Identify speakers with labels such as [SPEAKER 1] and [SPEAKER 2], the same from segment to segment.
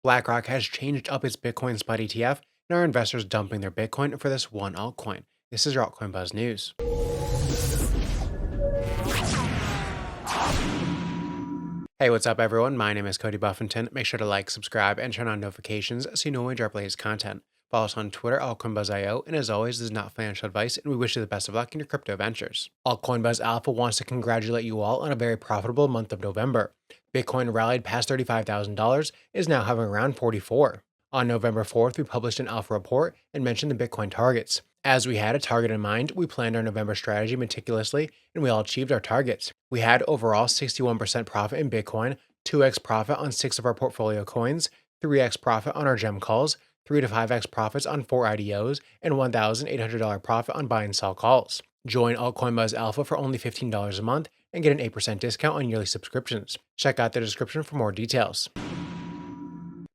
[SPEAKER 1] BlackRock has changed up its Bitcoin spot ETF, and our investors dumping their Bitcoin for this one altcoin. This is your Altcoin Buzz News. Hey, what's up everyone? My name is Cody Buffington. Make sure to like, subscribe, and turn on notifications so you know when we drop latest content. Follow us on Twitter, AltcoinBuzzIO, and as always, this is not financial advice, and we wish you the best of luck in your crypto ventures. Altcoin Buzz Alpha wants to congratulate you all on a very profitable month of November. Bitcoin rallied past $35,000, is now hovering around 44. On November 4th, we published an alpha report and mentioned the Bitcoin targets. As we had a target in mind, we planned our November strategy meticulously, and we all achieved our targets. We had overall 61% profit in Bitcoin, 2x profit on 6 of our portfolio coins, 3x profit on our gem calls, 3 to 5x profits on 4 IDOs, and $1,800 profit on buy and sell calls. Join Altcoin Buzz Alpha for only $15 a month and get an 8% discount on yearly subscriptions. Check out the description for more details.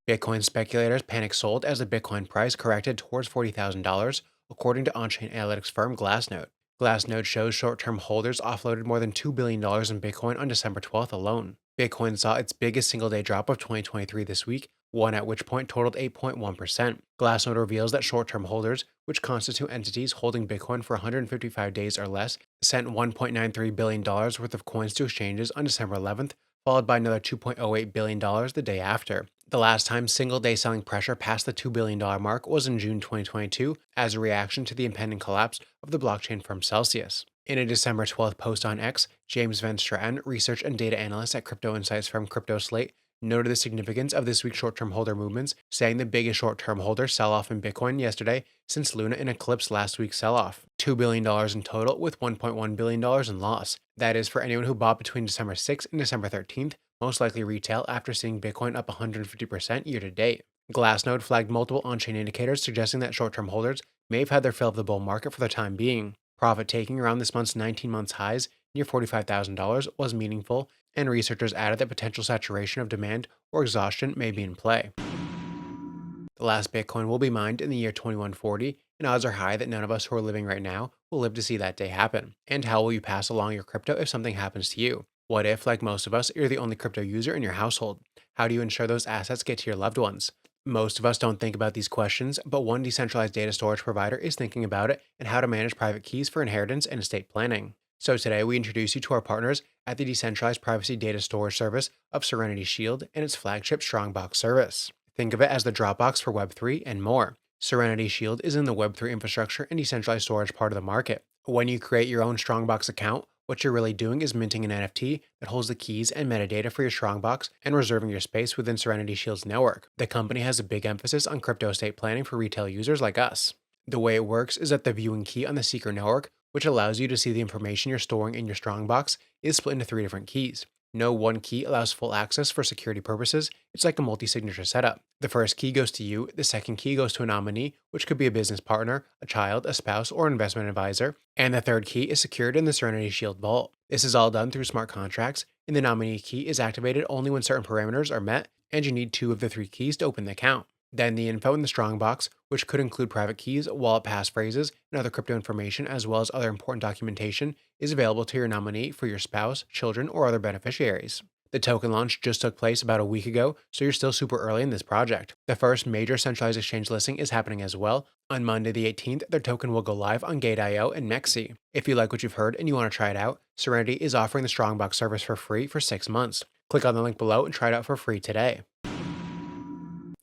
[SPEAKER 1] Bitcoin speculators panic sold as the Bitcoin price corrected towards $40,000, according to on-chain analytics firm Glassnode. Glassnode shows short-term holders offloaded more than $2 billion in Bitcoin on December 12th alone. Bitcoin saw its biggest single-day drop of 2023 this week, one at which point totaled 8.1%. Glassnode reveals that short-term holders, which constitute entities holding Bitcoin for 155 days or less, sent $1.93 billion worth of coins to exchanges on December 11th, followed by another $2.08 billion the day after. The last time single-day selling pressure passed the $2 billion mark was in June 2022 as a reaction to the impending collapse of the blockchain firm Celsius. In a December 12th post on X, James Van Straten, research and data analyst at crypto insights firm CryptoSlate, noted the significance of this week's short-term holder movements, saying the biggest short-term holder sell-off in Bitcoin yesterday since Luna eclipsed last week's sell-off. $2 billion in total with $1.1 billion in loss. That is for anyone who bought between December 6th and December 13th, most likely retail after seeing Bitcoin up 150% year-to-date. Glassnode flagged multiple on-chain indicators suggesting that short-term holders may have had their fill of the bull market for the time being. Profit taking around this month's 19-month highs near $45,000 was meaningful, and researchers added that potential saturation of demand or exhaustion may be in play. The last Bitcoin will be mined in the year 2140, and odds are high that none of us who are living right now will live to see that day happen. And how will you pass along your crypto if something happens to you? What if, like most of us, you're the only crypto user in your household? How do you ensure those assets get to your loved ones? Most of us don't think about these questions, but one decentralized data storage provider is thinking about it and how to manage private keys for inheritance and estate planning. So today we introduce you to our partners at the decentralized privacy data storage service of Serenity Shield and its flagship StrongBox service. Think of it as the Dropbox for Web3 and more. Serenity Shield is in the Web3 infrastructure and decentralized storage part of the market. When you create your own StrongBox account, what you're really doing is minting an NFT that holds the keys and metadata for your StrongBox and reserving your space within Serenity Shield's network. The company has a big emphasis on crypto estate planning for retail users like us. The way it works is that the viewing key on the Secret network, which allows you to see the information you're storing in your StrongBox, is split into 3 different keys. No one key allows full access for security purposes. It's like a multi-signature setup. The first key goes to you, the second key goes to a nominee, which could be a business partner, a child, a spouse, or an investment advisor, and the third key is secured in the Serenity Shield vault. This is all done through smart contracts, and the nominee key is activated only when certain parameters are met, and you need 2 of the 3 keys to open the account. Then the info in the StrongBox, which could include private keys, wallet passphrases, and other crypto information, as well as other important documentation, is available to your nominee for your spouse, children, or other beneficiaries. The token launch just took place about a week ago, so you're still super early in this project. The first major centralized exchange listing is happening as well. On Monday the 18th, their token will go live on Gate.io and MEXC. If you like what you've heard and you want to try it out, Serenity is offering the StrongBox service for free for 6 months. Click on the link below and try it out for free today.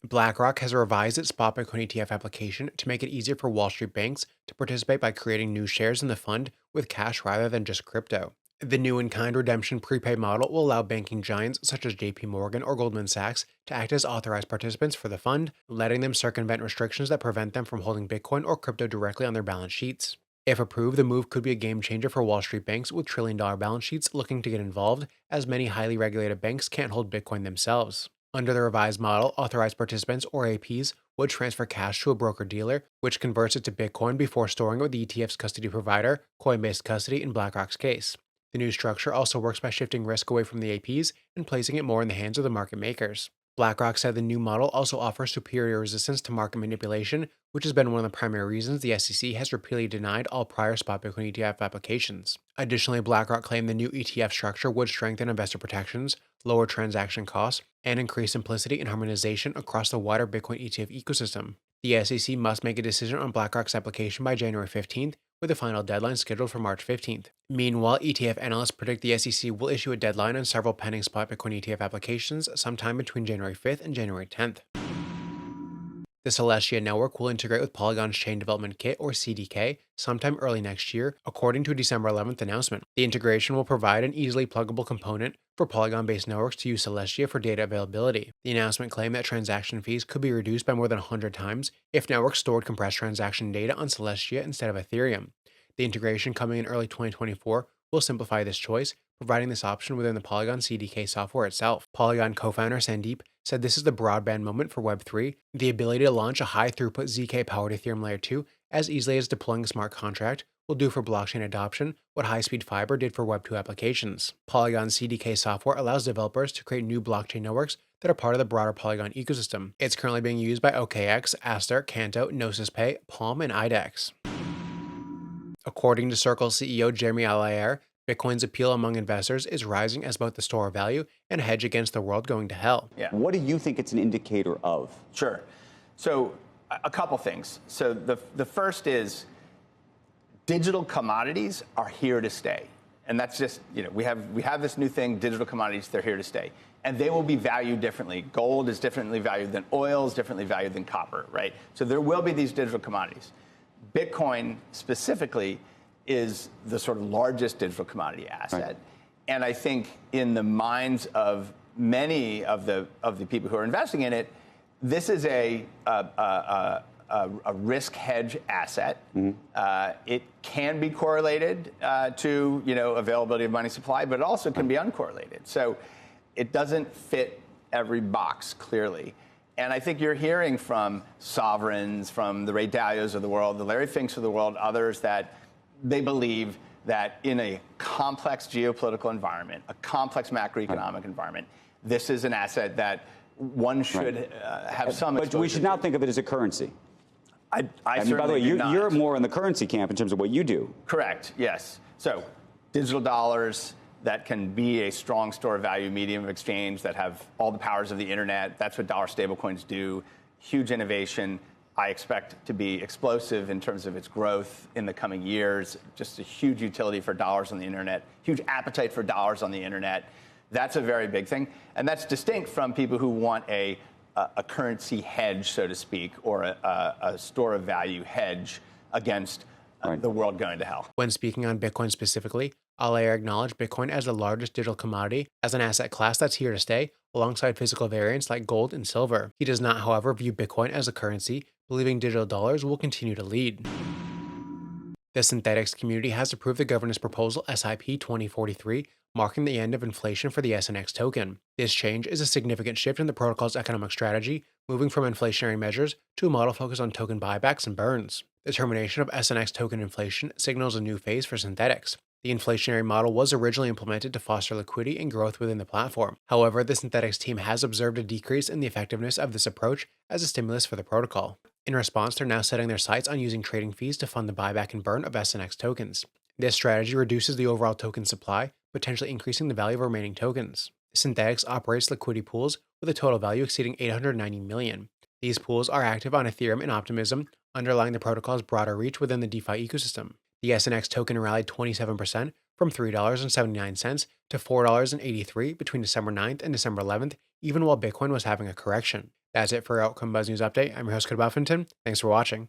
[SPEAKER 1] Blackrock has revised its spot Bitcoin ETF application to make it easier for Wall Street banks to participate by creating new shares in the fund with cash rather than just crypto. The new in-kind redemption prepay model will allow banking giants such as JP Morgan or Goldman Sachs to act as authorized participants for the fund, letting them circumvent restrictions that prevent them from holding Bitcoin or crypto directly on their balance sheets. If approved, the move could be a game changer for Wall Street banks with trillion-dollar balance sheets looking to get involved, as many highly regulated banks can't hold Bitcoin themselves. Under the revised model, authorized participants, or APs, would transfer cash to a broker-dealer, which converts it to Bitcoin before storing it with the ETF's custody provider, Coinbase Custody in BlackRock's case. The new structure also works by shifting risk away from the APs and placing it more in the hands of the market makers. BlackRock said the new model also offers superior resistance to market manipulation, which has been one of the primary reasons the SEC has repeatedly denied all prior spot Bitcoin ETF applications. Additionally, BlackRock claimed the new ETF structure would strengthen investor protections, lower transaction costs, and increase simplicity and harmonization across the wider Bitcoin ETF ecosystem. The SEC must make a decision on BlackRock's application by January 15th, with a final deadline scheduled for March 15th. Meanwhile, ETF analysts predict the SEC will issue a deadline on several pending spot Bitcoin ETF applications sometime between January 5th and January 10th. The Celestia network will integrate with Polygon's Chain Development Kit, or CDK, sometime early next year, according to a December 11th announcement. The integration will provide an easily pluggable component for Polygon-based networks to use Celestia for data availability. The announcement claimed that transaction fees could be reduced by more than 100 times if networks stored compressed transaction data on Celestia instead of Ethereum. The integration, coming in early 2024, will simplify this choice, providing this option within the Polygon CDK software itself. Polygon co-founder Sandeep said this is the broadband moment for Web3, the ability to launch a high-throughput ZK-powered Ethereum Layer 2 as easily as deploying a smart contract will do for blockchain adoption what high-speed fiber did for Web2 applications. Polygon CDK software allows developers to create new blockchain networks that are part of the broader Polygon ecosystem. It's currently being used by OKX, Aster, Canto, Gnosis Pay, Palm, and IDEX. According to Circle CEO Jeremy Allaire, Bitcoin's appeal among investors is rising as both the store of value and a hedge against the world going to hell.
[SPEAKER 2] Yeah.
[SPEAKER 3] What do you think it's an indicator of?
[SPEAKER 2] Sure. So a couple things. So the first is digital commodities are here to stay. And that's just, we have this new thing, digital commodities, they're here to stay. And they will be valued differently. Gold is differently valued than oil, is differently valued than copper, right? So there will be these digital commodities. Bitcoin specifically is the sort of largest digital commodity asset. Right. And I think in the minds of many of the people who are investing in it, this is a risk hedge asset. Mm-hmm. It can be correlated to availability of money supply, but it also can be uncorrelated. So it doesn't fit every box clearly. And I think you're hearing from sovereigns, from the Ray Dalios of the world, the Larry Finks of the world, others, that they believe that in a complex geopolitical environment, a complex macroeconomic environment, this is an asset that one should have some exposure.
[SPEAKER 3] But we should not think of it as a currency.
[SPEAKER 2] I
[SPEAKER 3] mean,
[SPEAKER 2] certainly
[SPEAKER 3] by the way,
[SPEAKER 2] do not.
[SPEAKER 3] you're more in the currency camp in terms of what you do.
[SPEAKER 2] Correct, yes. So digital dollars that can be a strong store of value medium of exchange that have all the powers of the internet. That's what dollar stablecoins do. Huge innovation. I expect to be explosive in terms of its growth in the coming years. Just a huge utility for dollars on the internet, huge appetite for dollars on the internet. That's a very big thing. And that's distinct from people who want a currency hedge, so to speak, or a store of value hedge against the world going to hell.
[SPEAKER 1] When speaking on Bitcoin specifically, Allaire acknowledged Bitcoin as the largest digital commodity as an asset class that's here to stay, alongside physical variants like gold and silver. He does not, however, view Bitcoin as a currency, believing digital dollars will continue to lead. The Synthetix community has approved the governance proposal SIP 2043, marking the end of inflation for the SNX token. This change is a significant shift in the protocol's economic strategy, moving from inflationary measures to a model focused on token buybacks and burns. The termination of SNX token inflation signals a new phase for Synthetix. The inflationary model was originally implemented to foster liquidity and growth within the platform. However, the Synthetix team has observed a decrease in the effectiveness of this approach as a stimulus for the protocol. In response, they're now setting their sights on using trading fees to fund the buyback and burn of SNX tokens. This strategy reduces the overall token supply, potentially increasing the value of remaining tokens. Synthetix operates liquidity pools with a total value exceeding $890 million. These pools are active on Ethereum and Optimism, underlying the protocol's broader reach within the DeFi ecosystem. The SNX token rallied 27% from $3.79 to $4.83 between December 9th and December 11th, even while Bitcoin was having a correction. That's it for our Altcoin Buzz News Update. I'm your host, Cody Buffington. Thanks for watching.